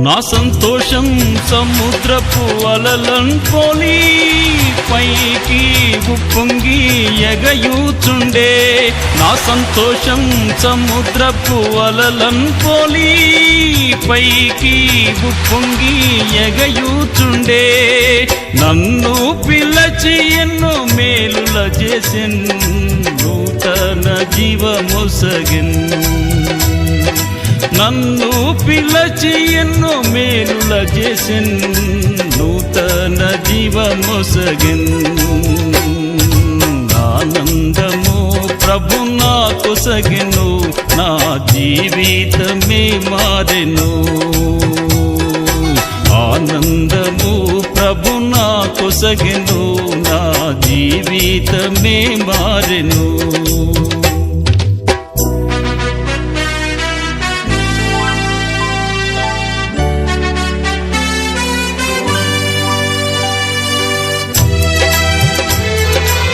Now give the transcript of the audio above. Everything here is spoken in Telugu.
నా సంతోషం సముద్రపు అలలను పోలి పైకి ఉప్పొంగి ఎగయూచుండే. నా సంతోషం సముద్రపు అలలను పోలి పైకి ఉప్పొంగి ఎగయూచుండే. నన్ను పిలచి ఎన్నో మేలుల చేసెన్, నూతన జీవమొసగెన్. నన్ను పిలచి ఎన్నో మేలుల చేసెన్, నూతన జీవమొసగెన్. ఆనందము ప్రభు నాకొసగెను, నా జీవితమే మారెను. ఆనందము ప్రభు నాకొసగెను, నా జీవితమే మారెను.